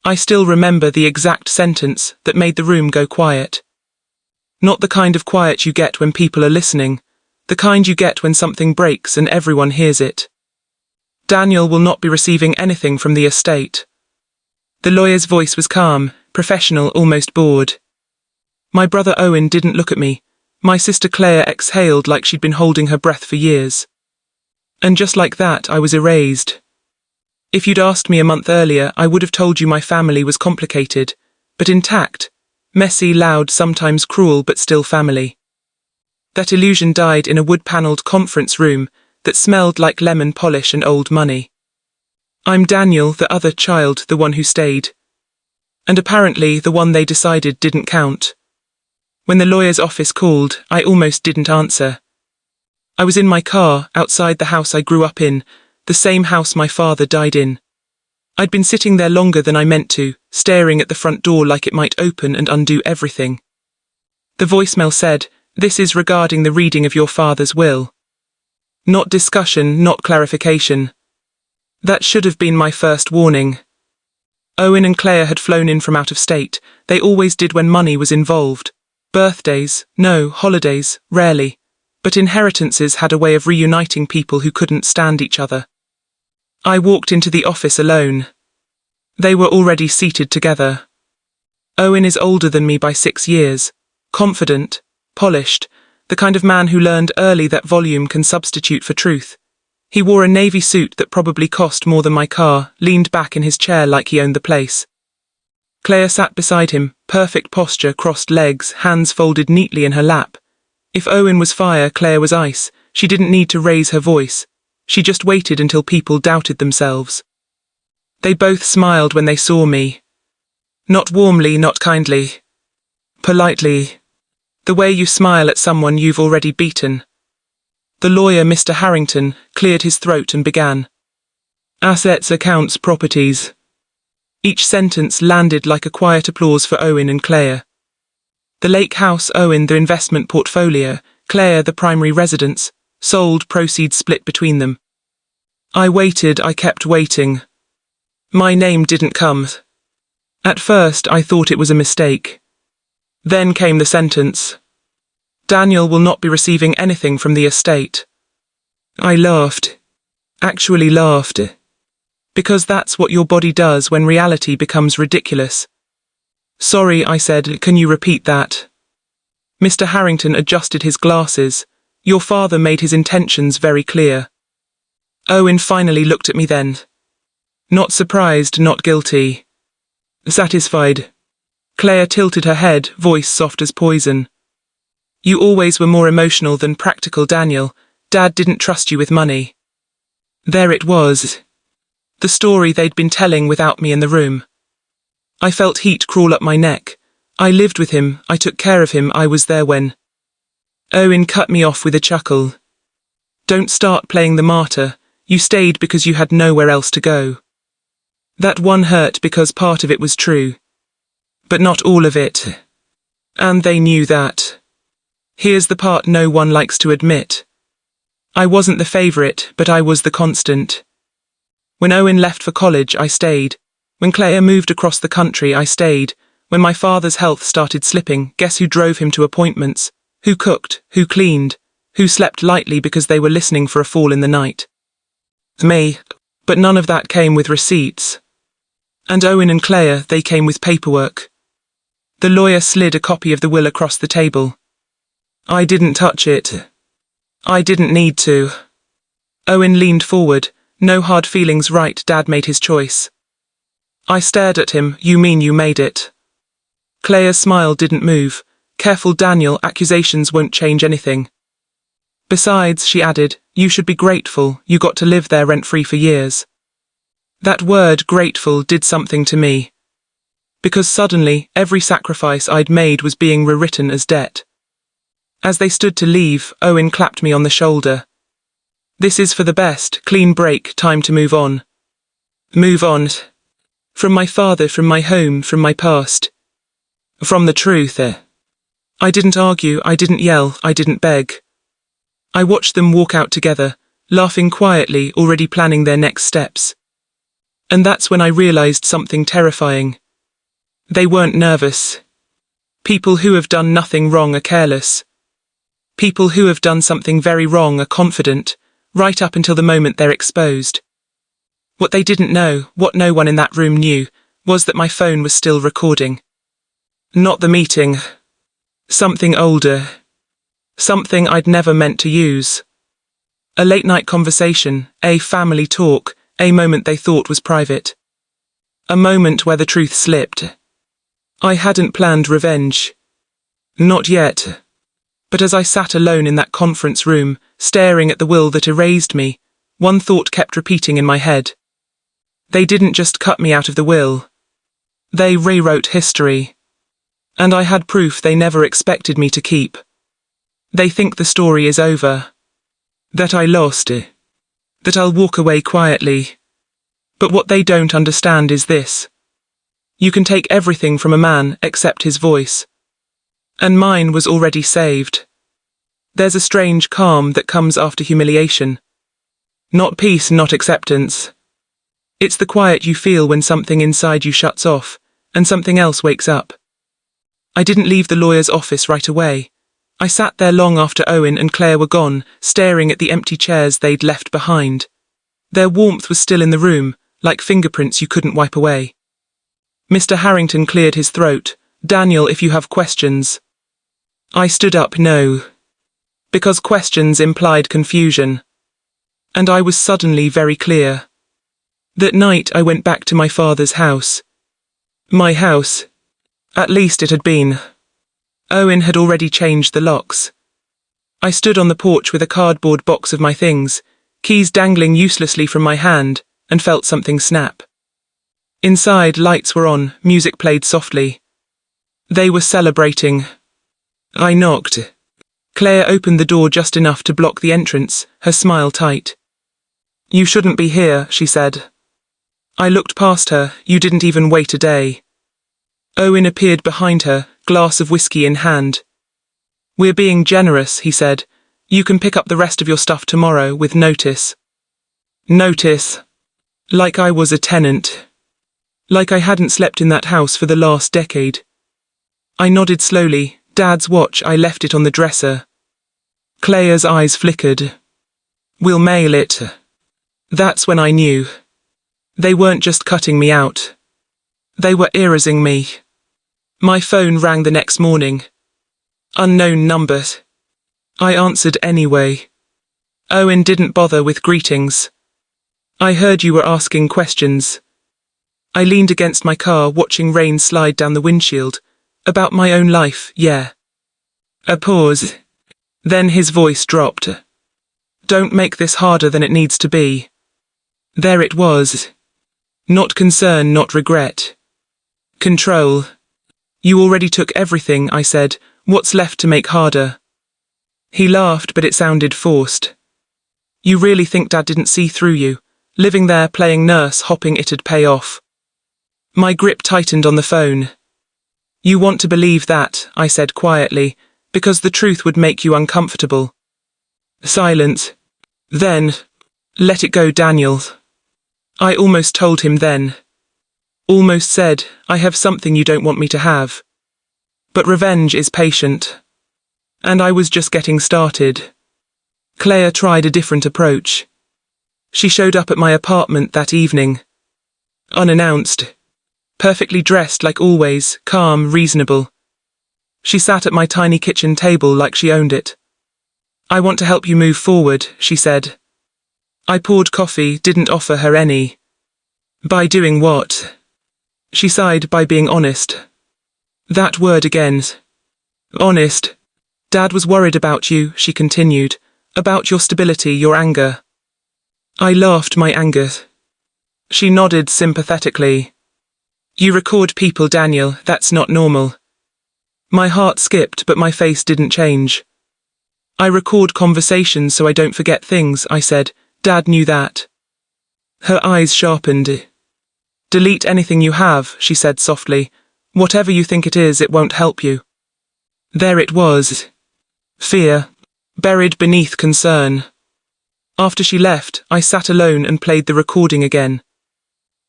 I still remember the exact sentence that made the room go quiet. Not the kind of quiet you get when people are listening, the kind you get when something breaks and everyone hears it. Daniel will not be receiving anything from the estate. The lawyer's voice was calm, professional, almost bored. My brother Owen didn't look at me. My sister Claire exhaled like she'd been holding her breath for years. And just like that, I was erased. If you'd asked me a month earlier, I would have told you my family was complicated, but intact, messy, loud, sometimes cruel, but still family. That illusion died in a wood-panelled conference room that smelled like lemon polish and old money. I'm Daniel, the other child, the one who stayed. And apparently the one they decided didn't count. When the lawyer's office called, I almost didn't answer. I was in my car, outside the house I grew up in, the same house my father died in. I'd been sitting there longer than I meant to, staring at the front door like it might open and undo everything. The voicemail said, "This is regarding the reading of your father's will." Not discussion, not clarification. That should have been my first warning. Owen and Claire had flown in from out of state. They always did when money was involved. Birthdays, no, holidays, rarely. But inheritances had a way of reuniting people who couldn't stand each other. I walked into the office alone. They were already seated together. Owen is older than me by 6 years. Confident, polished, the kind of man who learned early that volume can substitute for truth. He wore a navy suit that probably cost more than my car, leaned back in his chair like he owned the place. Claire sat beside him, perfect posture, crossed legs, hands folded neatly in her lap. If Owen was fire, Claire was ice. She didn't need to raise her voice. She just waited until people doubted themselves. They both smiled when they saw me. Not warmly, not kindly. Politely. The way you smile at someone you've already beaten. The lawyer, Mr. Harrington, cleared his throat and began. Assets, accounts, properties. Each sentence landed like a quiet applause for Owen and Claire. The lake house, Owen the investment portfolio, Claire the primary residence, sold, proceeds split between them. I waited, I kept waiting. My name didn't come. At first I thought it was a mistake. Then came the sentence. Daniel will not be receiving anything from the estate. I laughed. Actually laughed. Because that's what your body does when reality becomes ridiculous. Sorry, I said, can you repeat that? Mr. Harrington adjusted his glasses. Your father made his intentions very clear. Owen finally looked at me then. Not surprised, not guilty. Satisfied. Claire tilted her head, voice soft as poison. You always were more emotional than practical, Daniel. Dad didn't trust you with money. There it was. The story they'd been telling without me in the room. I felt heat crawl up my neck. I lived with him, I took care of him, I was there when... Owen cut me off with a chuckle. Don't start playing the martyr. You stayed because you had nowhere else to go. That one hurt because part of it was true. But not all of it. And they knew that. Here's the part no one likes to admit. I wasn't the favourite, but I was the constant. When Owen left for college, I stayed. When Claire moved across the country, I stayed. When my father's health started slipping, guess who drove him to appointments? Who cooked? Who cleaned? Who slept lightly because they were listening for a fall in the night? Me. But none of that came with receipts. And Owen and Claire, they came with paperwork. The lawyer slid a copy of the will across the table. I didn't touch it. I didn't need to. Owen leaned forward. No hard feelings, right? Dad made his choice. I stared at him. You mean you made it? Claire's smile didn't move. Careful, Daniel, accusations won't change anything. Besides, she added, you should be grateful. You got to live there rent-free for years. That word, grateful, did something to me. Because suddenly, every sacrifice I'd made was being rewritten as debt. As they stood to leave, Owen clapped me on the shoulder. This is for the best, clean break, time to move on. Move on. From my father, from my home, from my past. From the truth. I didn't argue, I didn't yell, I didn't beg. I watched them walk out together, laughing quietly, already planning their next steps. And that's when I realized something terrifying. They weren't nervous. People who have done nothing wrong are careless. People who have done something very wrong are confident, right up until the moment they're exposed. What they didn't know, what no one in that room knew, was that my phone was still recording. Not the meeting. Something older. Something I'd never meant to use. A late-night conversation, a family talk, a moment they thought was private. A moment where the truth slipped. I hadn't planned revenge. Not yet. But as I sat alone in that conference room, staring at the will that erased me, one thought kept repeating in my head. They didn't just cut me out of the will. They rewrote history. And I had proof they never expected me to keep. They think the story is over. That I lost. That I'll walk away quietly. But what they don't understand is this. You can take everything from a man except his voice. And mine was already saved. There's a strange calm that comes after humiliation. Not peace, not acceptance. It's the quiet you feel when something inside you shuts off, and something else wakes up. I didn't leave the lawyer's office right away. I sat there long after Owen and Claire were gone, staring at the empty chairs they'd left behind. Their warmth was still in the room, like fingerprints you couldn't wipe away. Mr. Harrington cleared his throat. Daniel, if you have questions. I stood up, no. Because questions implied confusion. And I was suddenly very clear. That night I went back to my father's house. My house. At least it had been. Owen had already changed the locks. I stood on the porch with a cardboard box of my things, keys dangling uselessly from my hand, and felt something snap. Inside, lights were on, music played softly. They were celebrating. I knocked. Claire opened the door just enough to block the entrance, her smile tight. You shouldn't be here, she said. I looked past her. You didn't even wait a day. Owen appeared behind her, glass of whiskey in hand. We're being generous, he said. You can pick up the rest of your stuff tomorrow with notice. Notice. Like I was a tenant. Like I hadn't slept in that house for the last decade. I nodded slowly. Dad's watch, I left it on the dresser. Claire's eyes flickered. We'll mail it. That's when I knew. They weren't just cutting me out. They were erasing me. My phone rang the next morning. Unknown number. I answered anyway. Owen didn't bother with greetings. I heard you were asking questions. I leaned against my car, watching rain slide down the windshield. About my own life, yeah. A pause. Then his voice dropped. Don't make this harder than it needs to be. There it was. Not concern, not regret. Control. You already took everything, I said. What's left to make harder? He laughed, but it sounded forced. You really think Dad didn't see through you? Living there, playing nurse, hoping it'd pay off. My grip tightened on the phone. You want to believe that, I said quietly, because the truth would make you uncomfortable. Silence. Then, let it go, Daniel. I almost told him then. Almost said, I have something you don't want me to have. But revenge is patient. And I was just getting started. Claire tried a different approach. She showed up at my apartment that evening. Unannounced. Perfectly dressed like always, calm, reasonable. She sat at my tiny kitchen table like she owned it. I want to help you move forward, she said. I poured coffee, didn't offer her any. By doing what? She sighed. By being honest. That word again. Honest. Dad was worried about you, she continued. About your stability, your anger. I laughed my anger. She nodded sympathetically. You record people, Daniel, that's not normal. My heart skipped, but my face didn't change. I record conversations so I don't forget things, I said. Dad knew that. Her eyes sharpened. Delete anything you have, she said softly. Whatever you think it is, it won't help you. There it was. Fear, buried beneath concern. After she left, I sat alone and played the recording again.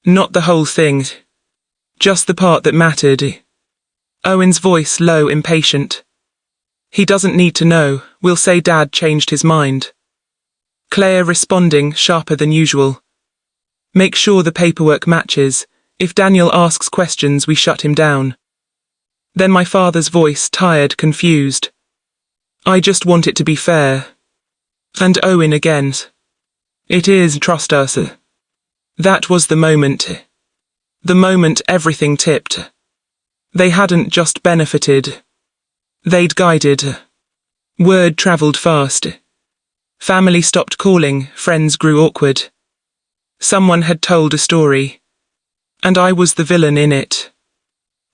Not the whole thing. Just the part that mattered. Owen's voice low, impatient. He doesn't need to know, we'll say Dad changed his mind. Claire responding, sharper than usual. Make sure the paperwork matches. If Daniel asks questions, we shut him down. Then my father's voice, tired, confused. I just want it to be fair. And Owen again. It is, trust us. That was the moment. The moment everything tipped. They hadn't just benefited. They'd guided. Word travelled fast. Family stopped calling, friends grew awkward. Someone had told a story. And I was the villain in it.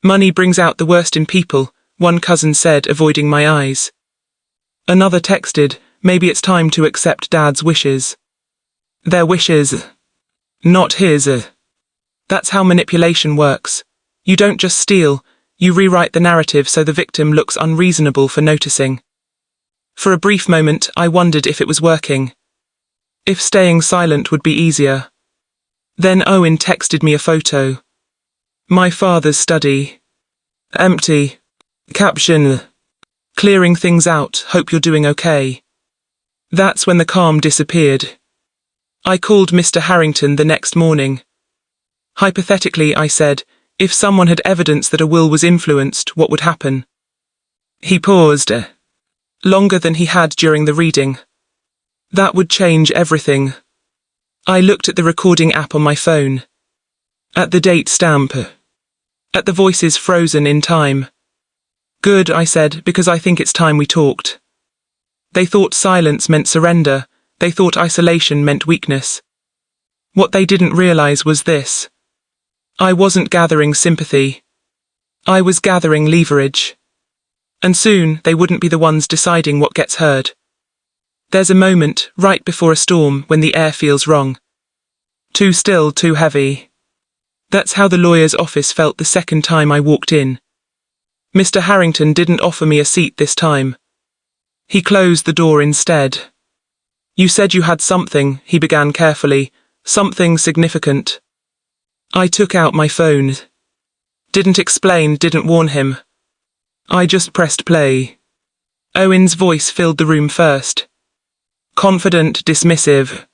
Money brings out the worst in people, one cousin said, avoiding my eyes. Another texted, maybe it's time to accept Dad's wishes. Their wishes. Not his. That's how manipulation works. You don't just steal, you rewrite the narrative so the victim looks unreasonable for noticing. For a brief moment, I wondered if it was working. If staying silent would be easier. Then Owen texted me a photo. My father's study. Empty. Caption. Clearing things out, hope you're doing okay. That's when the calm disappeared. I called Mr. Harrington the next morning. Hypothetically, I said, if someone had evidence that a will was influenced, what would happen? He paused. Longer than he had during the reading. That would change everything. I looked at the recording app on my phone. At the date stamp. At the voices frozen in time. Good, I said, because I think it's time we talked. They thought silence meant surrender. They thought isolation meant weakness. What they didn't realize was this. I wasn't gathering sympathy. I was gathering leverage. And soon, they wouldn't be the ones deciding what gets heard. There's a moment, right before a storm, when the air feels wrong. Too still, too heavy. That's how the lawyer's office felt the second time I walked in. Mr. Harrington didn't offer me a seat this time. He closed the door instead. You said you had something, he began carefully, something significant. I took out my phone. Didn't explain, didn't warn him. I just pressed play. Owen's voice filled the room first. Confident, dismissive.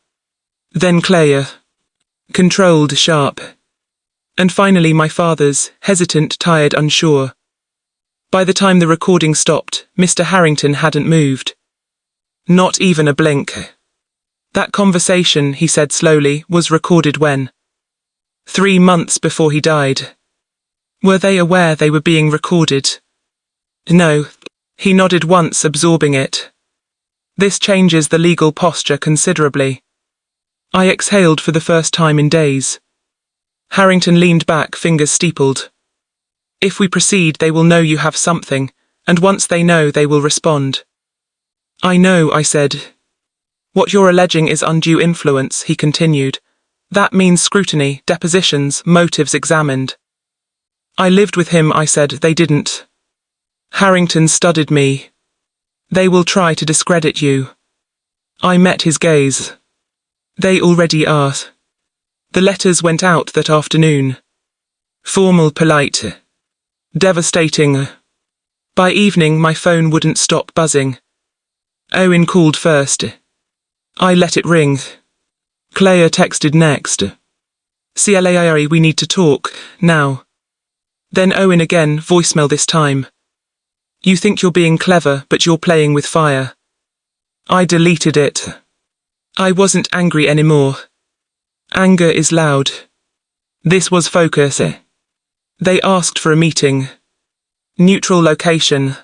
Then Claire. Controlled, sharp. And finally my father's, hesitant, tired, unsure. By the time the recording stopped, Mr. Harrington hadn't moved. Not even a blink. That conversation, he said slowly, was recorded when? 3 months before he died. Were they aware they were being recorded? No. He nodded once, absorbing it. This changes the legal posture considerably. I exhaled for the first time in days. Harrington leaned back, fingers steepled. If we proceed, they will know you have something, and once they know, they will respond. I know, I said. What you're alleging is undue influence, he continued. That means scrutiny, depositions, motives examined. I lived with him, I said. They didn't. Harrington studied me. They will try to discredit you. I met his gaze. They already are. The letters went out that afternoon. Formal, polite. Devastating. By evening, my phone wouldn't stop buzzing. Owen called first. I let it ring. Claire texted next. CLAIRE, we need to talk, now. Then Owen again, voicemail this time. You think you're being clever, but you're playing with fire. I deleted it. I wasn't angry anymore. Anger is loud. This was focus. They asked for a meeting. Neutral location.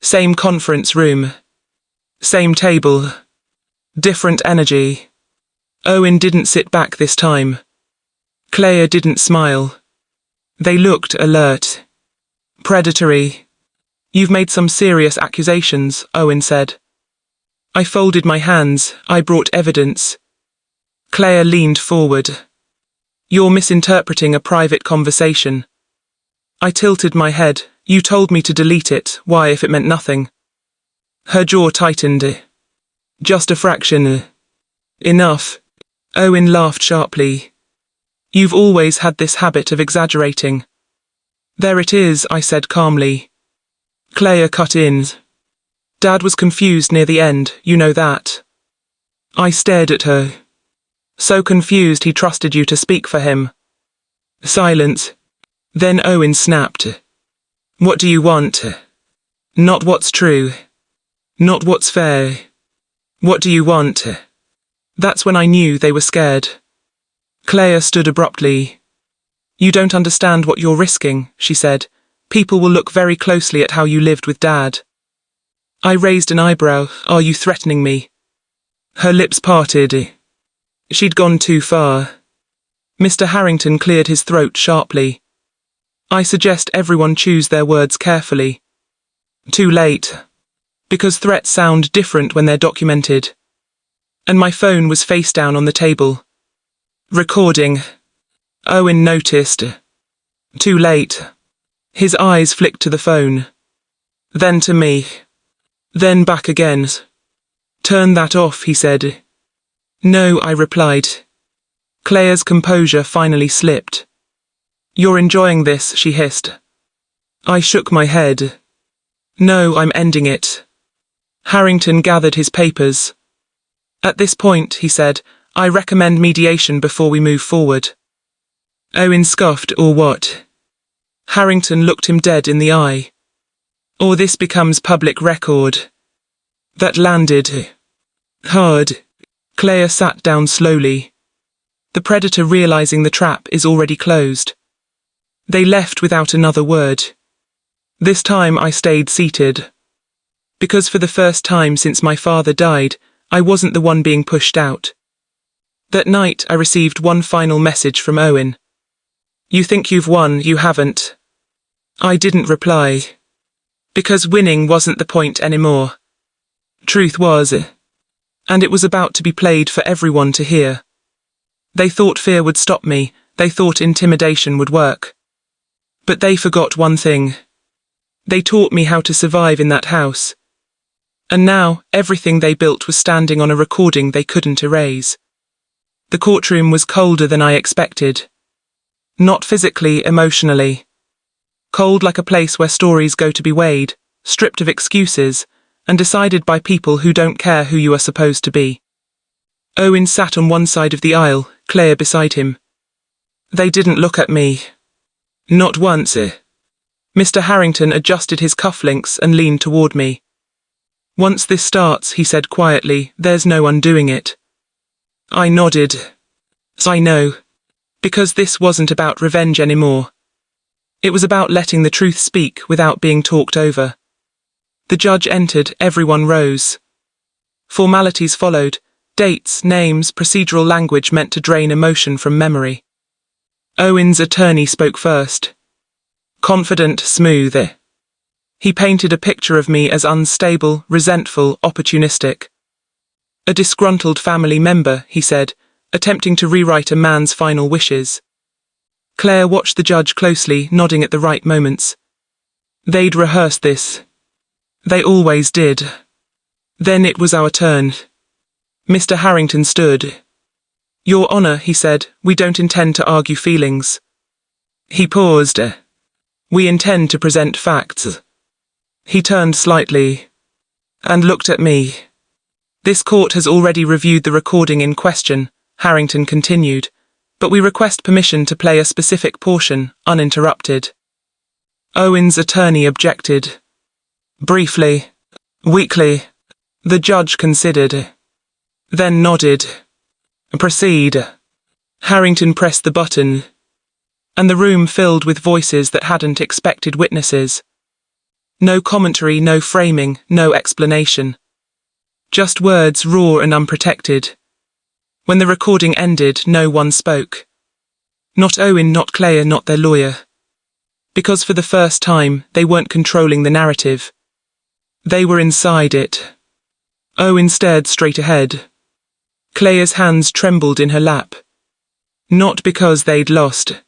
Same conference room. Same table. Different energy. Owen didn't sit back this time. Claire didn't smile. They looked alert. Predatory. You've made some serious accusations, Owen said. I folded my hands. I brought evidence. Claire leaned forward. You're misinterpreting a private conversation. I tilted my head. You told me to delete it. Why, if it meant nothing? Her jaw tightened. Just a fraction. Enough. Owen laughed sharply. You've always had this habit of exaggerating. There it is, I said calmly. Claire cut in. Dad was confused near the end, you know that. I stared at her. So confused he trusted you to speak for him. Silence. Then Owen snapped. What do you want? Not what's true. Not what's fair. What do you want? That's when I knew they were scared. Claire stood abruptly. You don't understand what you're risking, she said. People will look very closely at how you lived with Dad. I raised an eyebrow. Are you threatening me? Her lips parted. She'd gone too far. Mr. Harrington cleared his throat sharply. I suggest everyone choose their words carefully. Too late. Because threats sound different when they're documented. And my phone was face down on the table. Recording. Owen noticed. Too late. His eyes flicked to the phone. Then to me. Then back again. Turn that off, he said. No, I replied. Claire's composure finally slipped. You're enjoying this, she hissed. I shook my head. No, I'm ending it. Harrington gathered his papers. At this point, he said, I recommend mediation before we move forward. Owen scoffed, or what? Harrington looked him dead in the eye. Or this becomes public record. That landed hard. Claire sat down slowly. The predator, realizing the trap is already closed. They left without another word. This time I stayed seated. Because for the first time since my father died, I wasn't the one being pushed out. That night I received one final message from Owen. You think you've won, you haven't. I didn't reply. Because winning wasn't the point anymore. Truth was. And it was about to be played for everyone to hear. They thought fear would stop me, they thought intimidation would work. But they forgot one thing. They taught me how to survive in that house. And now, everything they built was standing on a recording they couldn't erase. The courtroom was colder than I expected. Not physically, emotionally. Cold like a place where stories go to be weighed, stripped of excuses, and decided by people who don't care who you are supposed to be. Owen sat on one side of the aisle, Claire beside him. They didn't look at me. Not once. Mr. Harrington adjusted his cufflinks and leaned toward me. Once this starts, he said quietly, there's no undoing it. I nodded. I know. Because this wasn't about revenge anymore. It was about letting the truth speak without being talked over. The judge entered, everyone rose. Formalities followed, dates, names, procedural language meant to drain emotion from memory. Owen's attorney spoke first. Confident, smooth. He painted a picture of me as unstable, resentful, opportunistic. A disgruntled family member, he said, attempting to rewrite a man's final wishes. Claire watched the judge closely, nodding at the right moments. They'd rehearsed this. They always did. Then it was our turn. Mr. Harrington stood. Your Honour, he said, we don't intend to argue feelings. He paused. We intend to present facts. He turned slightly and looked at me. This court has already reviewed the recording in question, Harrington continued, but we request permission to play a specific portion, uninterrupted. Owen's attorney objected. Briefly, weakly, the judge considered. Then nodded. Proceed. Harrington pressed the button, and the room filled with voices that hadn't expected witnesses. No commentary, no framing, no explanation. Just words raw and unprotected. When the recording ended, no one spoke. Not Owen, not Claire, not their lawyer. Because for the first time, they weren't controlling the narrative. They were inside it. Owen stared straight ahead. Claire's hands trembled in her lap. Not because they'd lost,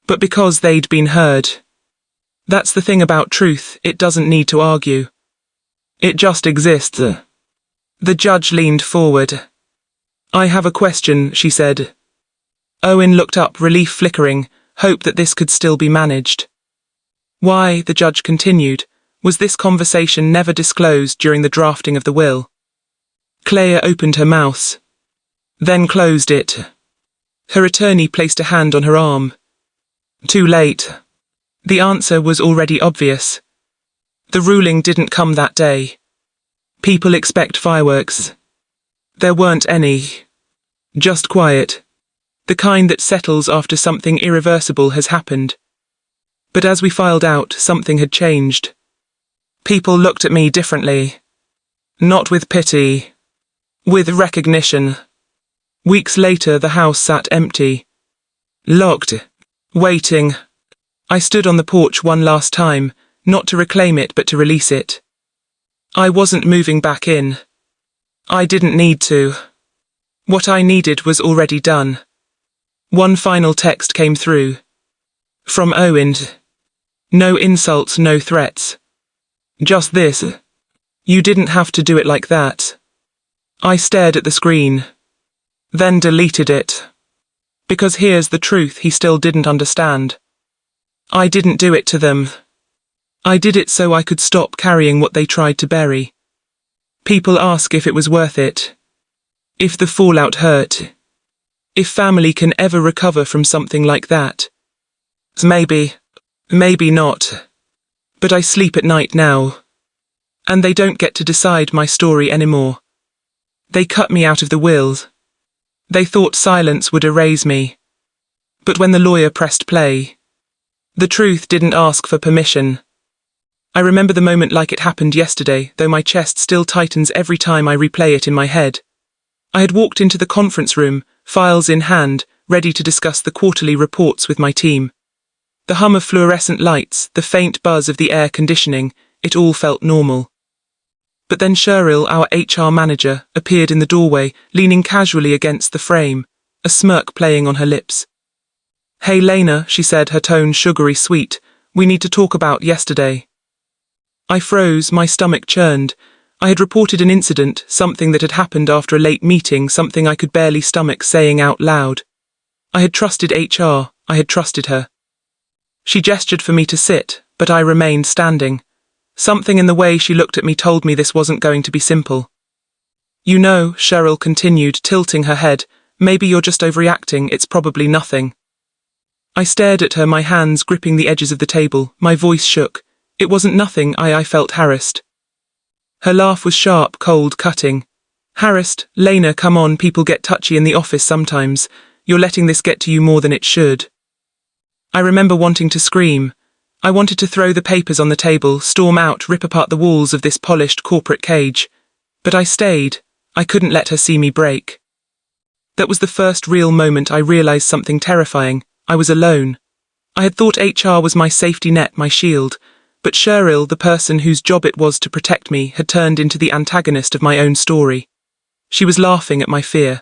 but because they'd been heard. That's the thing about truth, it doesn't need to argue. It just exists. The judge leaned forward. I have a question, she said. Owen looked up, relief flickering, hope that this could still be managed. Why, the judge continued, was this conversation never disclosed during the drafting of the will? Claire opened her mouth, then closed it. Her attorney placed a hand on her arm. Too late. The answer was already obvious. The ruling didn't come that day. People expect fireworks. There weren't any. Just quiet. The kind that settles after something irreversible has happened. But as we filed out, something had changed. People looked at me differently. Not with pity. With recognition. Weeks later, the house sat empty. Locked. Waiting. I stood on the porch one last time, not to reclaim it but to release it. I wasn't moving back in. I didn't need to. What I needed was already done. One final text came through. From Owen. No insults, no threats. Just this. You didn't have to do it like that. I stared at the screen. Then deleted it. Because here's the truth he still didn't understand. I didn't do it to them. I did it so I could stop carrying what they tried to bury. People ask if it was worth it. If the fallout hurt. If family can ever recover from something like that. Maybe. Maybe not. But I sleep at night now. And they don't get to decide my story anymore. They cut me out of the will. They thought silence would erase me. But when the lawyer pressed play, the truth didn't ask for permission. I remember the moment like it happened yesterday, though my chest still tightens every time I replay it in my head. I had walked into the conference room, files in hand, ready to discuss the quarterly reports with my team. The hum of fluorescent lights, the faint buzz of the air conditioning, it all felt normal. But then Sheryl, our HR manager, appeared in the doorway, leaning casually against the frame, a smirk playing on her lips. Hey Lena, she said, her tone sugary sweet, we need to talk about yesterday. I froze, my stomach churned. I had reported an incident, something that had happened after a late meeting, something I could barely stomach saying out loud. I had trusted HR, I had trusted her. She gestured for me to sit, but I remained standing. Something in the way she looked at me told me this wasn't going to be simple. You know, Sheryl continued, tilting her head, maybe you're just overreacting, it's probably nothing. I stared at her, my hands gripping the edges of the table, my voice shook. It wasn't nothing, I felt harassed. Her laugh was sharp, cold, cutting. Harassed? Lena, come on, people get touchy in the office sometimes. You're letting this get to you more than it should. I remember wanting to scream. I wanted to throw the papers on the table, storm out, rip apart the walls of this polished corporate cage. But I stayed. I couldn't let her see me break. That was the first real moment I realized something terrifying. I was alone. I had thought HR was my safety net, my shield. But Sheryl, the person whose job it was to protect me, had turned into the antagonist of my own story. She was laughing at my fear.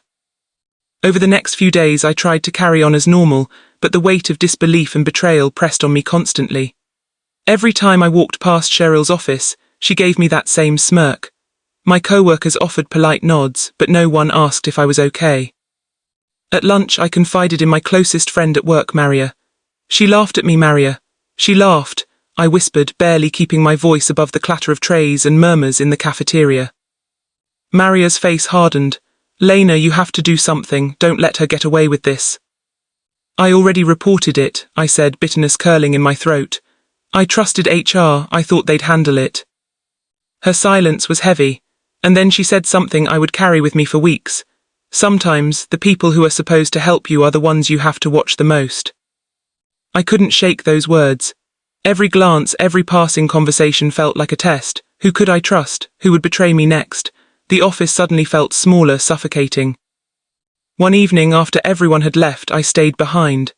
Over the next few days I tried to carry on as normal, but the weight of disbelief and betrayal pressed on me constantly. Every time I walked past Sheryl's office, she gave me that same smirk. My co-workers offered polite nods, but no one asked if I was okay. At lunch I confided in my closest friend at work, Maria. She laughed at me, Maria. She laughed, I whispered, barely keeping my voice above the clatter of trays and murmurs in the cafeteria. Maria's face hardened. Lena, you have to do something, don't let her get away with this. I already reported it, I said, bitterness curling in my throat. I trusted HR, I thought they'd handle it. Her silence was heavy, and then she said something I would carry with me for weeks. Sometimes, the people who are supposed to help you are the ones you have to watch the most. I couldn't shake those words. Every glance, every passing conversation felt like a test. Who could I trust? Who would betray me next? The office suddenly felt smaller, suffocating. One evening after everyone had left, I stayed behind.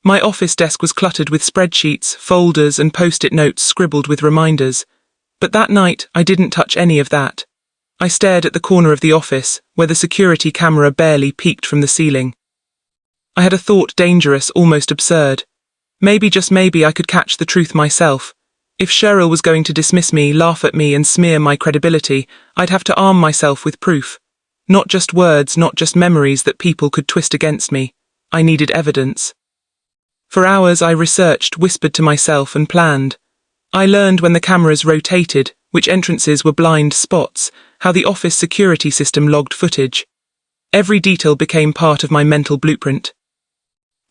My office desk was cluttered with spreadsheets, folders, and post-it notes scribbled with reminders. But that night, I didn't touch any of that. I stared at the corner of the office, where the security camera barely peeked from the ceiling. I had a thought, dangerous, almost absurd. Maybe, just maybe, I could catch the truth myself. If Sheryl was going to dismiss me, laugh at me, and smear my credibility, I'd have to arm myself with proof. Not just words, not just memories that people could twist against me. I needed evidence. For hours I researched, whispered to myself and planned. I learned when the cameras rotated, which entrances were blind spots, how the office security system logged footage. Every detail became part of my mental blueprint.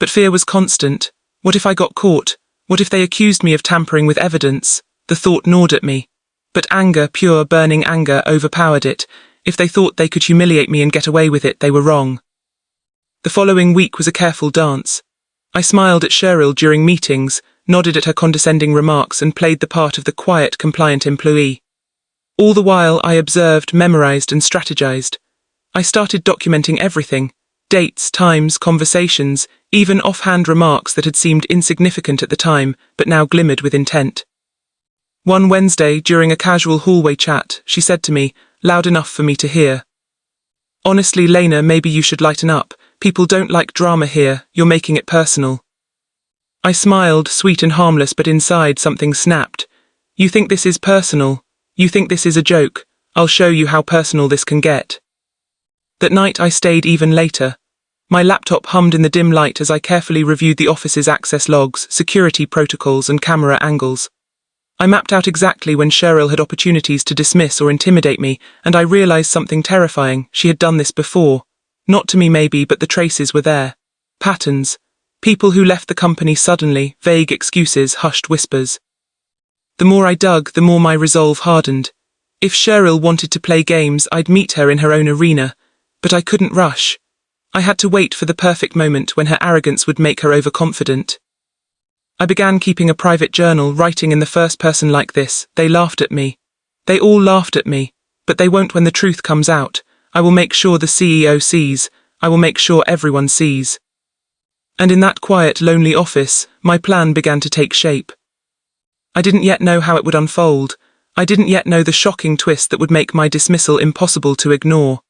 But fear was constant. What if I got caught? What if they accused me of tampering with evidence? The thought gnawed at me. But anger, pure, burning anger, overpowered it. If they thought they could humiliate me and get away with it, they were wrong. The following week was a careful dance. I smiled at Sheryl during meetings, nodded at her condescending remarks, and played the part of the quiet, compliant employee. All the while I observed, memorized, and strategized. I started documenting everything: dates, times, conversations, even offhand remarks that had seemed insignificant at the time, but now glimmered with intent. One Wednesday, during a casual hallway chat, she said to me, loud enough for me to hear, "Honestly, Lena, maybe you should lighten up. People don't like drama here, you're making it personal." I smiled, sweet and harmless, but inside something snapped. "You think this is personal? You think this is a joke? I'll show you how personal this can get." That night I stayed even later. My laptop hummed in the dim light as I carefully reviewed the office's access logs, security protocols, and camera angles. I mapped out exactly when Sheryl had opportunities to dismiss or intimidate me, and I realized something terrifying. She had done this before. Not to me maybe, but the traces were there. Patterns. People who left the company suddenly, vague excuses, hushed whispers. The more I dug, the more my resolve hardened. If Sheryl wanted to play games, I'd meet her in her own arena. But I couldn't rush. I had to wait for the perfect moment when her arrogance would make her overconfident. I began keeping a private journal, writing in the first person like this. They laughed at me. They all laughed at me. But they won't when the truth comes out. I will make sure the CEO sees. I will make sure everyone sees. And in that quiet, lonely office, my plan began to take shape. I didn't yet know how it would unfold. I didn't yet know the shocking twist that would make my dismissal impossible to ignore.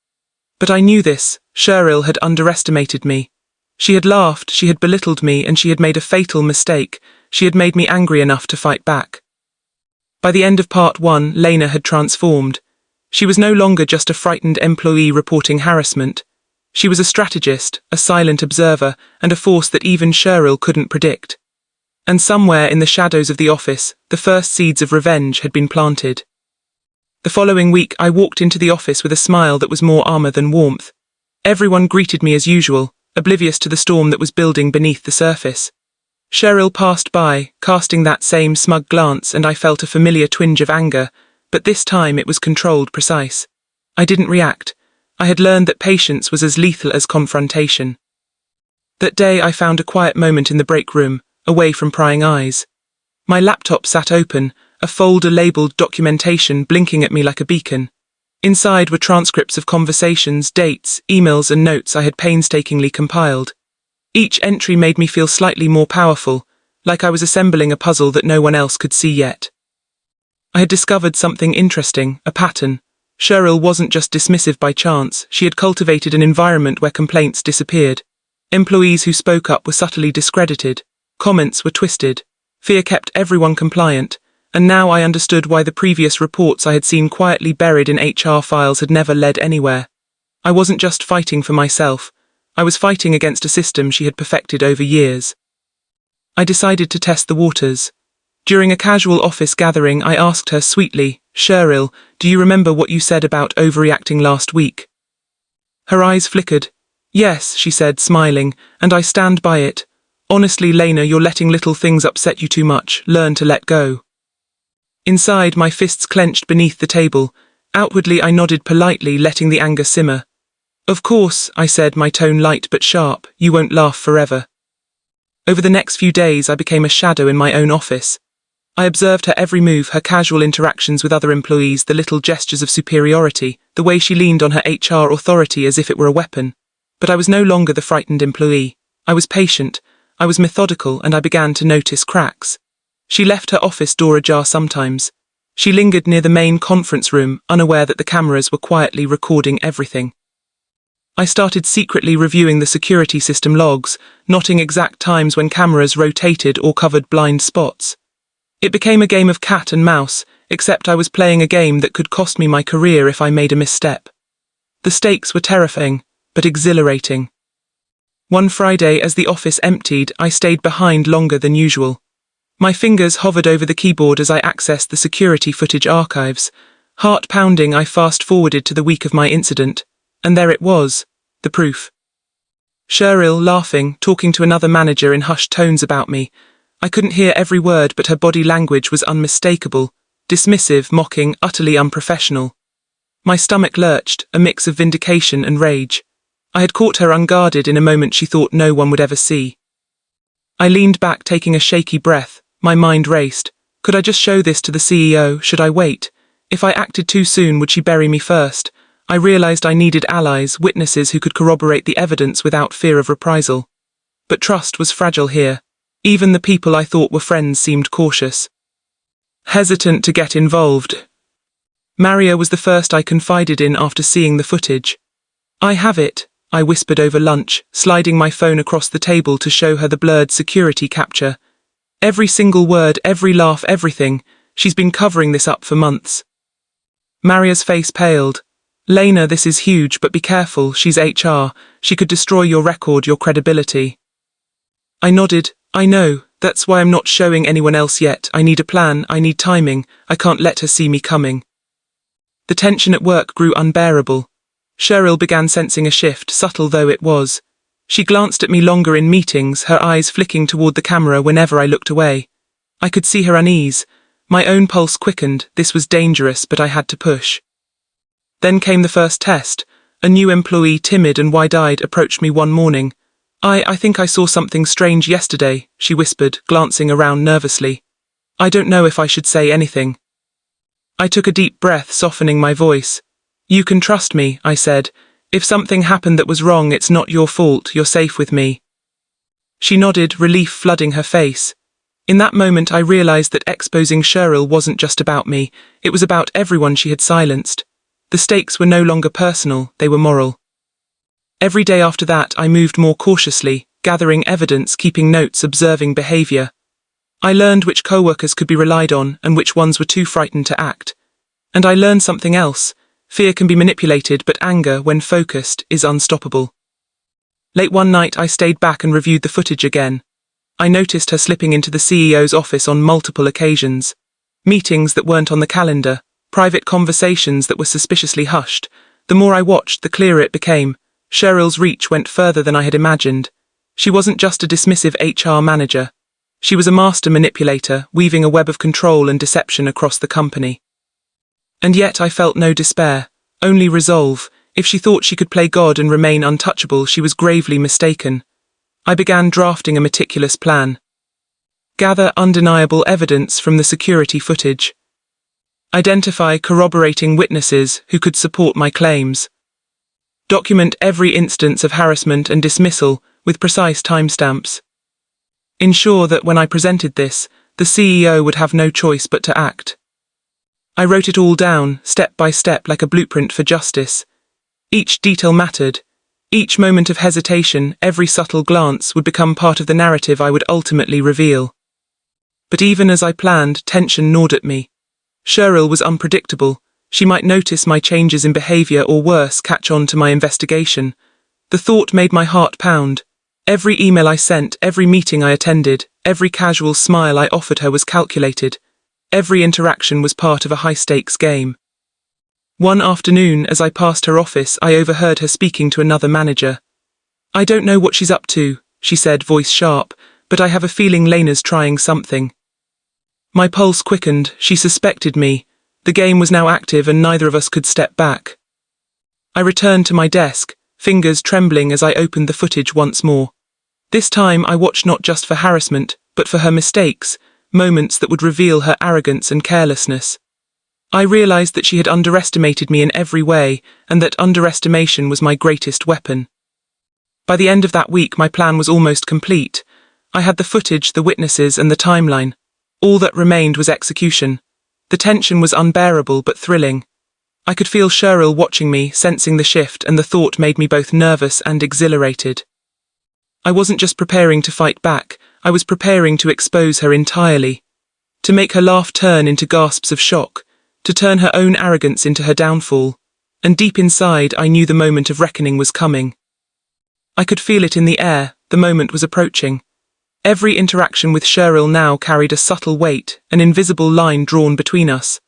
But I knew this. Sheryl had underestimated me. She had laughed, she had belittled me, and she had made a fatal mistake. She had made me angry enough to fight back. By the end of part 1, Lena had transformed. She was no longer just a frightened employee reporting harassment. She was a strategist, a silent observer, and a force that even Sheryl couldn't predict. And somewhere in the shadows of the office, the first seeds of revenge had been planted. The following week I walked into the office with a smile that was more armor than warmth. Everyone greeted me as usual, oblivious to the storm that was building beneath the surface. Sheryl passed by, casting that same smug glance, and I felt a familiar twinge of anger, but this time it was controlled, precise. I didn't react. I had learned that patience was as lethal as confrontation. That day I found a quiet moment in the break room, away from prying eyes. My laptop sat open, a folder labeled documentation blinking at me like a beacon. Inside were transcripts of conversations, dates, emails, and notes I had painstakingly compiled. Each entry made me feel slightly more powerful, like I was assembling a puzzle that no one else could see yet. I had discovered something interesting, a pattern. Sheryl wasn't just dismissive by chance, she had cultivated an environment where complaints disappeared. Employees who spoke up were subtly discredited. Comments were twisted. Fear kept everyone compliant. And now I understood why the previous reports I had seen quietly buried in HR files had never led anywhere. I wasn't just fighting for myself. I was fighting against a system she had perfected over years. I decided to test the waters. During a casual office gathering, I asked her sweetly, "Sheryl, do you remember what you said about overreacting last week?" Her eyes flickered. "Yes," she said, smiling, "and I stand by it. Honestly, Lena, you're letting little things upset you too much. Learn to let go." Inside, my fists clenched beneath the table. Outwardly, I nodded politely, letting the anger simmer. "Of course," I said, my tone light but sharp, "you won't laugh forever." Over the next few days, I became a shadow in my own office. I observed her every move, her casual interactions with other employees, the little gestures of superiority, the way she leaned on her HR authority as if it were a weapon. But I was no longer the frightened employee. I was patient, I was methodical, and I began to notice cracks. She left her office door ajar sometimes. She lingered near the main conference room, unaware that the cameras were quietly recording everything. I started secretly reviewing the security system logs, noting exact times when cameras rotated or covered blind spots. It became a game of cat and mouse, except I was playing a game that could cost me my career if I made a misstep. The stakes were terrifying, but exhilarating. One Friday, as the office emptied, I stayed behind longer than usual. My fingers hovered over the keyboard as I accessed the security footage archives. Heart pounding, I fast-forwarded to the week of my incident, and there it was, the proof. Sheryl, laughing, talking to another manager in hushed tones about me. I couldn't hear every word, but her body language was unmistakable, dismissive, mocking, utterly unprofessional. My stomach lurched, a mix of vindication and rage. I had caught her unguarded in a moment she thought no one would ever see. I leaned back, taking a shaky breath. My mind raced. Could I just show this to the CEO? Should I wait? If I acted too soon, would she bury me first? I realized I needed allies, witnesses who could corroborate the evidence without fear of reprisal. But trust was fragile here. Even the people I thought were friends seemed cautious, hesitant to get involved. Maria was the first I confided in after seeing the footage. "I have it," I whispered over lunch, sliding my phone across the table to show her the blurred security capture. "Every single word, every laugh, everything. She's been covering this up for months." Maria's face paled. "Lena, this is huge, but be careful, she's HR. She could destroy your record, your credibility." I nodded. "I know, that's why I'm not showing anyone else yet. I need a plan, I need timing. I can't let her see me coming." The tension at work grew unbearable. Sheryl began sensing a shift, subtle though it was. She glanced at me longer in meetings, her eyes flicking toward the camera whenever I looked away. I could see her unease. My own pulse quickened. This was dangerous, but I had to push. Then came the first test. A new employee, timid and wide-eyed, approached me one morning. I think I saw something strange yesterday," she whispered, glancing around nervously. "I don't know if I should say anything." I took a deep breath, softening my voice. "You can trust me," I said. "If something happened that was wrong, it's not your fault. You're safe with me." She nodded, relief flooding her face. In that moment I realized that exposing Sheryl wasn't just about me, it was about everyone she had silenced. The stakes were no longer personal, they were moral. Every day after that I moved more cautiously, gathering evidence, keeping notes, observing behavior. I learned which co-workers could be relied on and which ones were too frightened to act. And I learned something else. Fear can be manipulated, but anger, when focused, is unstoppable. Late one night I stayed back and reviewed the footage again. I noticed her slipping into the CEO's office on multiple occasions. Meetings that weren't on the calendar, private conversations that were suspiciously hushed. The more I watched, the clearer it became. Sheryl's reach went further than I had imagined. She wasn't just a dismissive HR manager. She was a master manipulator, weaving a web of control and deception across the company. And yet I felt no despair, only resolve. If she thought she could play God and remain untouchable, she was gravely mistaken. I began drafting a meticulous plan. Gather undeniable evidence from the security footage. Identify corroborating witnesses who could support my claims. Document every instance of harassment and dismissal with precise timestamps. Ensure that when I presented this, the CEO would have no choice but to act. I wrote it all down, step by step, like a blueprint for justice. Each detail mattered. Each moment of hesitation, every subtle glance would become part of the narrative I would ultimately reveal. But even as I planned, tension gnawed at me. Sheryl was unpredictable. She might notice my changes in behavior or worse, catch on to my investigation. The thought made my heart pound. Every email I sent, every meeting I attended, every casual smile I offered her was calculated. Every interaction was part of a high-stakes game. One afternoon, as I passed her office, I overheard her speaking to another manager. "I don't know what she's up to," she said, voice sharp, "but I have a feeling Lena's trying something." My pulse quickened. She suspected me. The game was now active and neither of us could step back. I returned to my desk, fingers trembling as I opened the footage once more. This time I watched not just for harassment, but for her mistakes, moments that would reveal her arrogance and carelessness. I realized that she had underestimated me in every way, and that underestimation was my greatest weapon. By the end of that week, my plan was almost complete. I had the footage, the witnesses, and the timeline. All that remained was execution. The tension was unbearable but thrilling. I could feel Sheryl watching me, sensing the shift, and the thought made me both nervous and exhilarated. I wasn't just preparing to fight back, I was preparing to expose her entirely. To make her laugh turn into gasps of shock, to turn her own arrogance into her downfall. And deep inside, I knew the moment of reckoning was coming. I could feel it in the air, the moment was approaching. Every interaction with Sheryl now carried a subtle weight, an invisible line drawn between us.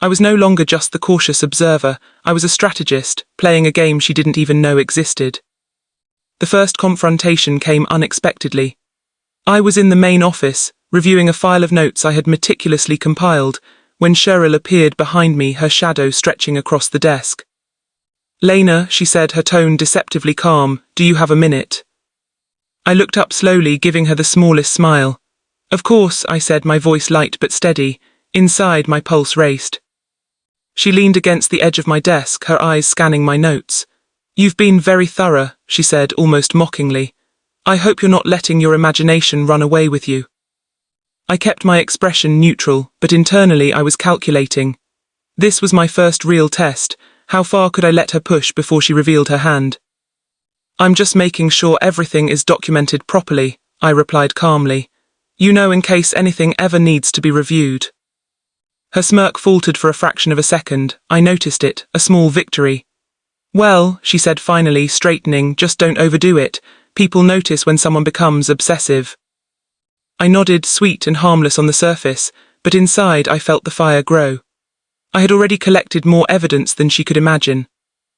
I was no longer just the cautious observer, I was a strategist, playing a game she didn't even know existed. The first confrontation came unexpectedly. I was in the main office, reviewing a file of notes I had meticulously compiled, when Sheryl appeared behind me, her shadow stretching across the desk. "Lena," she said, her tone deceptively calm, "do you have a minute?" I looked up slowly, giving her the smallest smile. "Of course," I said, my voice light but steady. Inside, my pulse raced. She leaned against the edge of my desk, her eyes scanning my notes. "You've been very thorough," she said, almost mockingly. "I hope you're not letting your imagination run away with you." I kept my expression neutral, but internally I was calculating. This was my first real test. How far could I let her push before she revealed her hand? "I'm just making sure everything is documented properly," I replied calmly. "You know, in case anything ever needs to be reviewed." Her smirk faltered for a fraction of a second. I noticed it, a small victory. "Well," she said finally, straightening, "just don't overdo it. People notice when someone becomes obsessive." I nodded, sweet and harmless on the surface, but inside I felt the fire grow. I had already collected more evidence than she could imagine.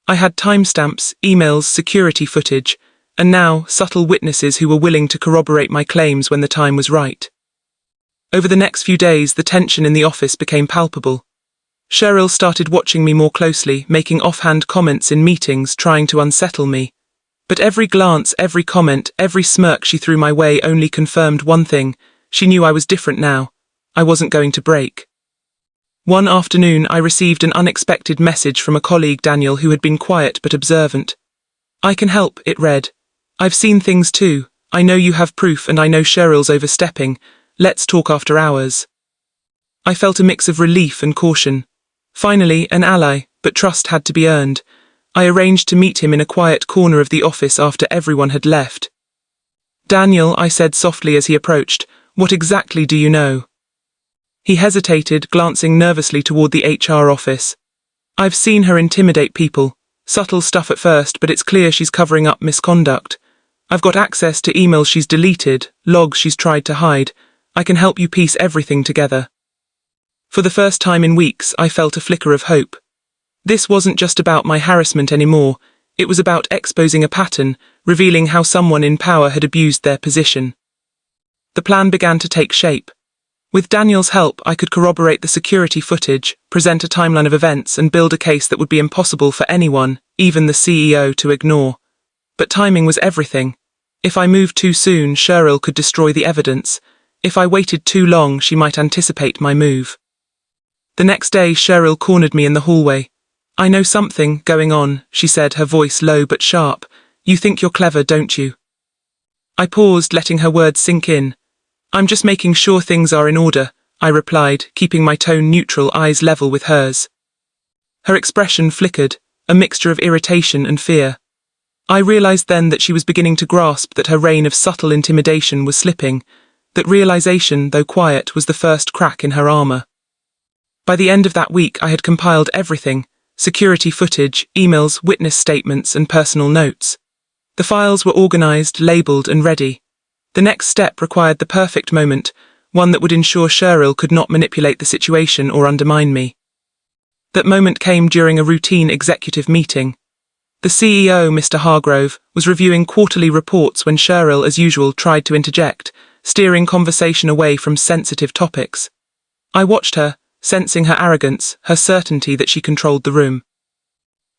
I had timestamps, emails, security footage, and now subtle witnesses who were willing to corroborate my claims when the time was right. Over the next few days, the tension in the office became palpable. Sheryl started watching me more closely, making offhand comments in meetings, trying to unsettle me. But every glance, every comment, every smirk she threw my way only confirmed one thing: she knew I was different now. I wasn't going to break. One afternoon, I received an unexpected message from a colleague, Daniel, who had been quiet but observant. "I can help," it read. "I've seen things too. I know you have proof, and I know Sheryl's overstepping. Let's talk after hours." I felt a mix of relief and caution. Finally, an ally, but trust had to be earned. I arranged to meet him in a quiet corner of the office after everyone had left. "Daniel," I said softly as he approached, "what exactly do you know?" He hesitated, glancing nervously toward the HR office. "I've seen her intimidate people. Subtle stuff at first, but it's clear she's covering up misconduct. I've got access to emails she's deleted, logs she's tried to hide. I can help you piece everything together." For the first time in weeks, I felt a flicker of hope. This wasn't just about my harassment anymore. It was about exposing a pattern, revealing how someone in power had abused their position. The plan began to take shape. With Daniel's help, I could corroborate the security footage, present a timeline of events, and build a case that would be impossible for anyone, even the CEO, to ignore. But timing was everything. If I moved too soon, Sheryl could destroy the evidence. If I waited too long, she might anticipate my move. The next day, Sheryl cornered me in the hallway. "I know something going on," she said, her voice low but sharp. "You think you're clever, don't you?" I paused, letting her words sink in. "I'm just making sure things are in order," I replied, keeping my tone neutral, eyes level with hers. Her expression flickered, a mixture of irritation and fear. I realized then that she was beginning to grasp that her reign of subtle intimidation was slipping. That realization, though quiet, was the first crack in her armor. By the end of that week, I had compiled everything: security footage, emails, witness statements, and personal notes. The files were organized, labeled, and ready. The next step required the perfect moment, one that would ensure Sheryl could not manipulate the situation or undermine me. That moment came during a routine executive meeting. The CEO, Mr. Hargrove, was reviewing quarterly reports when Sheryl, as usual, tried to interject, steering conversation away from sensitive topics. I watched her, sensing her arrogance, her certainty that she controlled the room.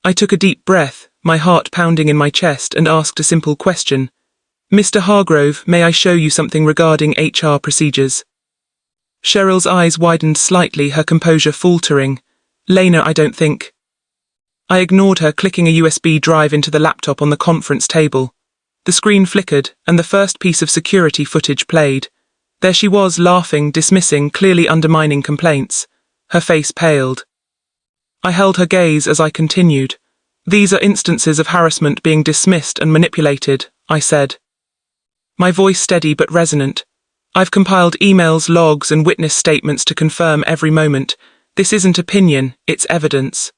I took a deep breath, my heart pounding in my chest, and asked a simple question. "Mr. Hargrove, may I show you something regarding HR procedures?" Sheryl's eyes widened slightly, her composure faltering. "Lena, I don't think." I ignored her, clicking a USB drive into the laptop on the conference table. The screen flickered, and the first piece of security footage played. There she was, laughing, dismissing, clearly undermining complaints. Her face paled. I held her gaze as I continued. "These are instances of harassment being dismissed and manipulated," I said. My voice steady but resonant. "I've compiled emails, logs, and witness statements to confirm every moment. This isn't opinion, it's evidence."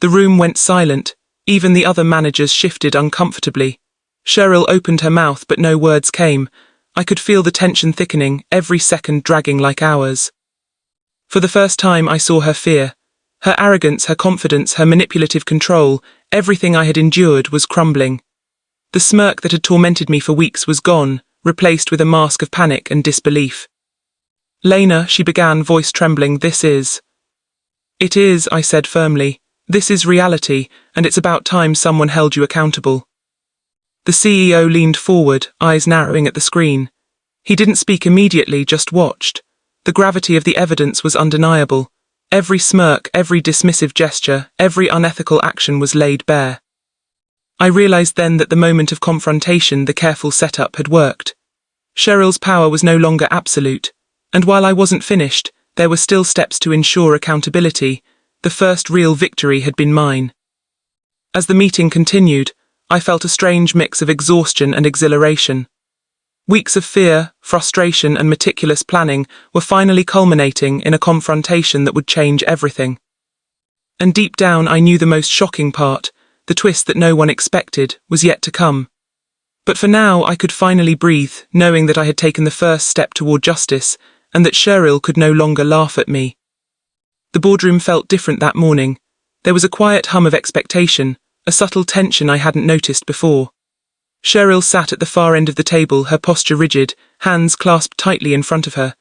The room went silent. Even the other managers shifted uncomfortably. Sheryl opened her mouth but no words came. I could feel the tension thickening, every second dragging like hours. For the first time I saw her fear. Her arrogance, her confidence, her manipulative control, everything I had endured was crumbling. The smirk that had tormented me for weeks was gone, replaced with a mask of panic and disbelief. "Lena," she began, voice trembling, "this is—" "It is," I said firmly. "This is reality, and it's about time someone held you accountable." The CEO leaned forward, eyes narrowing at the screen. He didn't speak immediately, just watched. The gravity of the evidence was undeniable. Every smirk, every dismissive gesture, every unethical action was laid bare. I realized then that the moment of confrontation, the careful setup, had worked. Sheryl's power was no longer absolute, and while I wasn't finished, there were still steps to ensure accountability. The first real victory had been mine. As the meeting continued, I felt a strange mix of exhaustion and exhilaration. Weeks of fear, frustration, and meticulous planning were finally culminating in a confrontation that would change everything. And deep down I knew the most shocking part, the twist that no one expected, was yet to come. But for now I could finally breathe, knowing that I had taken the first step toward justice, and that Sheryl could no longer laugh at me. The boardroom felt different that morning. There was a quiet hum of expectation, a subtle tension I hadn't noticed before. Sheryl sat at the far end of the table, her posture rigid, hands clasped tightly in front of her.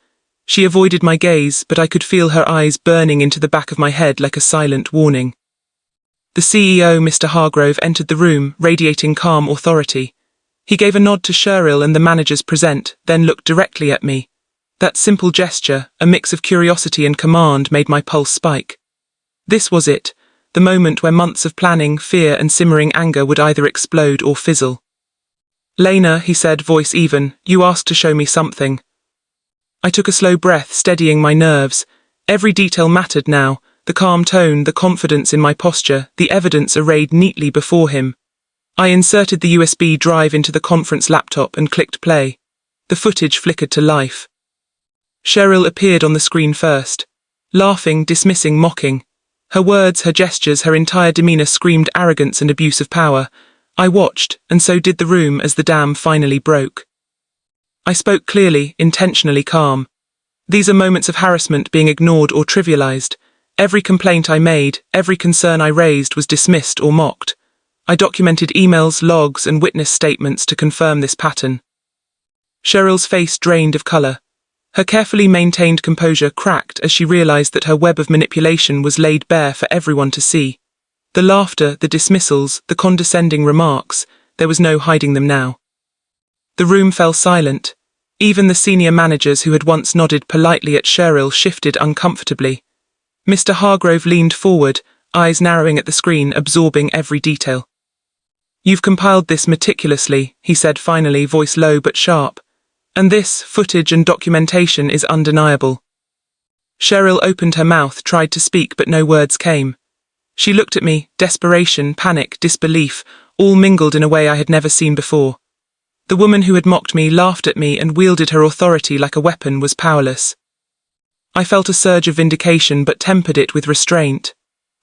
She avoided my gaze, but I could feel her eyes burning into the back of my head like a silent warning. The CEO, Mr. Hargrove, entered the room, radiating calm authority. He gave a nod to Sheryl and the managers present, then looked directly at me. That simple gesture, a mix of curiosity and command, made my pulse spike. This was it, the moment where months of planning, fear, and simmering anger would either explode or fizzle. "Lena," he said, voice even, "you asked to show me something." I took a slow breath, steadying my nerves. Every detail mattered now, the calm tone, the confidence in my posture, the evidence arrayed neatly before him. I inserted the USB drive into the conference laptop and clicked play. The footage flickered to life. Sheryl appeared on the screen first. Laughing, dismissing, mocking. Her words, her gestures, her entire demeanor screamed arrogance and abuse of power. I watched, and so did the room as the dam finally broke. I spoke clearly, intentionally calm. These are moments of harassment being ignored or trivialized. Every complaint I made, every concern I raised was dismissed or mocked. I documented emails, logs, and witness statements to confirm this pattern. Sheryl's face drained of color. Her carefully maintained composure cracked as she realized that her web of manipulation was laid bare for everyone to see. The laughter, the dismissals, the condescending remarks, there was no hiding them now. The room fell silent. Even the senior managers who had once nodded politely at Sheryl shifted uncomfortably. Mr. Hargrove leaned forward, eyes narrowing at the screen, absorbing every detail. "You've compiled this meticulously," he said finally, voice low but sharp. "And this footage and documentation is undeniable." Sheryl opened her mouth, tried to speak, but no words came. She looked at me, desperation, panic, disbelief, all mingled in a way I had never seen before. The woman who had mocked me, laughed at me, and wielded her authority like a weapon was powerless. I felt a surge of vindication but tempered it with restraint.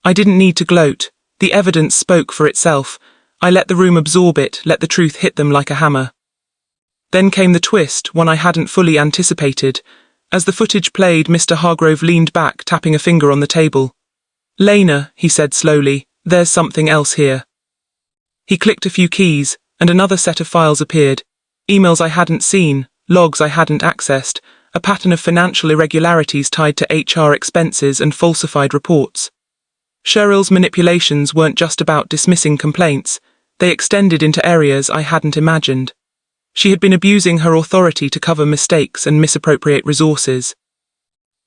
I didn't need to gloat. The evidence spoke for itself. I let the room absorb it, let the truth hit them like a hammer. Then came the twist, one I hadn't fully anticipated. As the footage played, Mr. Hargrove leaned back, tapping a finger on the table. "Lena," he said slowly, "there's something else here." He clicked a few keys, and another set of files appeared. Emails I hadn't seen, logs I hadn't accessed, a pattern of financial irregularities tied to HR expenses and falsified reports. Sheryl's manipulations weren't just about dismissing complaints, they extended into areas I hadn't imagined. She had been abusing her authority to cover mistakes and misappropriate resources.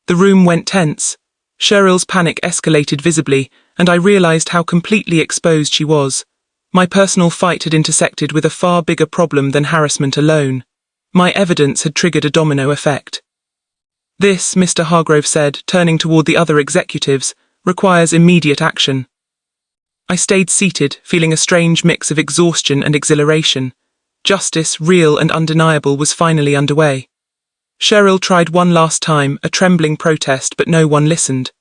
The room went tense. Sheryl's panic escalated visibly, and I realized how completely exposed she was. My personal fight had intersected with a far bigger problem than harassment alone. My evidence had triggered a domino effect. "This," Mr. Hargrove said, turning toward the other executives, "requires immediate action." I stayed seated, feeling a strange mix of exhaustion and exhilaration. Justice, real and undeniable, was finally underway. Sheryl tried one last time, a trembling protest, but no one listened.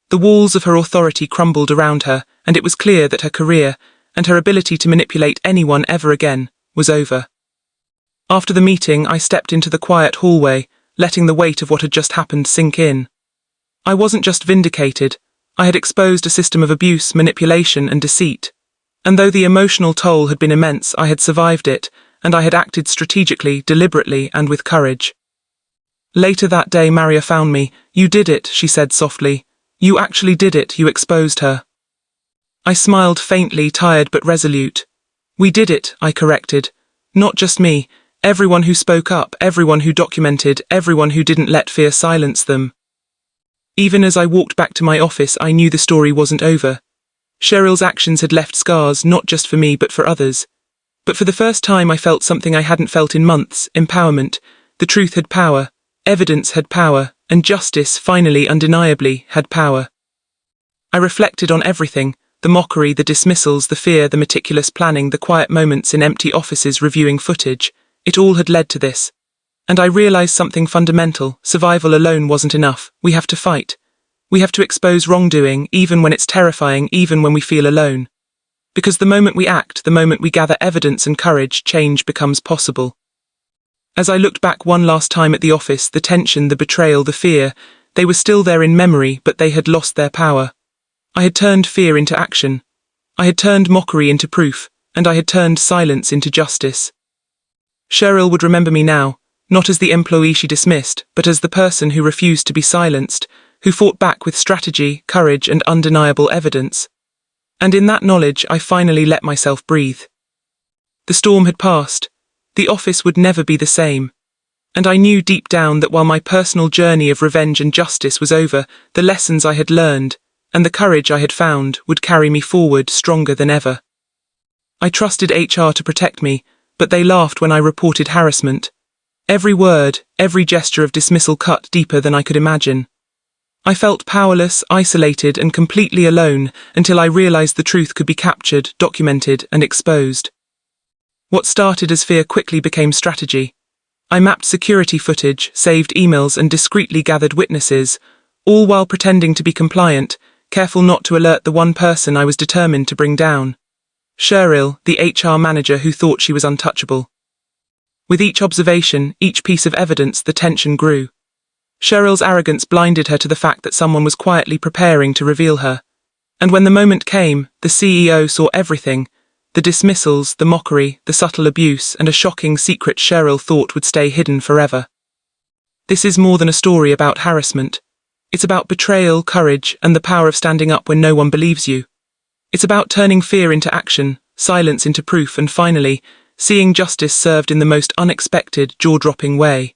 The walls of her authority crumbled around her, and it was clear that her career, and her ability to manipulate anyone ever again, was over. After the meeting, I stepped into the quiet hallway, letting the weight of what had just happened sink in. I wasn't just vindicated, I had exposed a system of abuse, manipulation, and deceit. And though the emotional toll had been immense, I had survived it, and I had acted strategically, deliberately, and with courage. Later that day, Maria found me. "You did it," she said softly. "You actually did it, you exposed her." I smiled faintly, tired but resolute. "We did it," I corrected. "Not just me. Everyone who spoke up, everyone who documented, everyone who didn't let fear silence them." Even as I walked back to my office, I knew the story wasn't over. Sheryl's actions had left scars, not just for me but for others. But for the first time I felt something I hadn't felt in months: empowerment. The truth had power, evidence had power, and justice, finally, undeniably, had power. I reflected on everything: the mockery, the dismissals, the fear, the meticulous planning, the quiet moments in empty offices reviewing footage. It all had led to this. And I realized something fundamental: survival alone wasn't enough. We have to fight. We have to expose wrongdoing, even when it's terrifying, even when we feel alone. Because the moment we act, the moment we gather evidence and courage, change becomes possible. As I looked back one last time at the office, the tension, the betrayal, the fear, they were still there in memory, but they had lost their power. I had turned fear into action. I had turned mockery into proof, and I had turned silence into justice. Sheryl would remember me now, not as the employee she dismissed, but as the person who refused to be silenced, who fought back with strategy, courage, and undeniable evidence. And in that knowledge, I finally let myself breathe. The storm had passed. The office would never be the same. And I knew deep down that while my personal journey of revenge and justice was over, the lessons I had learned, and the courage I had found, would carry me forward stronger than ever. I trusted HR to protect me, but they laughed when I reported harassment. Every word, every gesture of dismissal cut deeper than I could imagine. I felt powerless, isolated, and completely alone until I realized the truth could be captured, documented, and exposed. What started as fear quickly became strategy. I mapped security footage, saved emails, and discreetly gathered witnesses, all while pretending to be compliant, careful not to alert the one person I was determined to bring down. Sheryl, the HR manager who thought she was untouchable. With each observation, each piece of evidence, the tension grew. Sheryl's arrogance blinded her to the fact that someone was quietly preparing to reveal her. And when the moment came, the CEO saw everything: the dismissals, the mockery, the subtle abuse, and a shocking secret Sheryl thought would stay hidden forever. This is more than a story about harassment. It's about betrayal, courage, and the power of standing up when no one believes you. It's about turning fear into action, silence into proof, and finally, seeing justice served in the most unexpected, jaw-dropping way.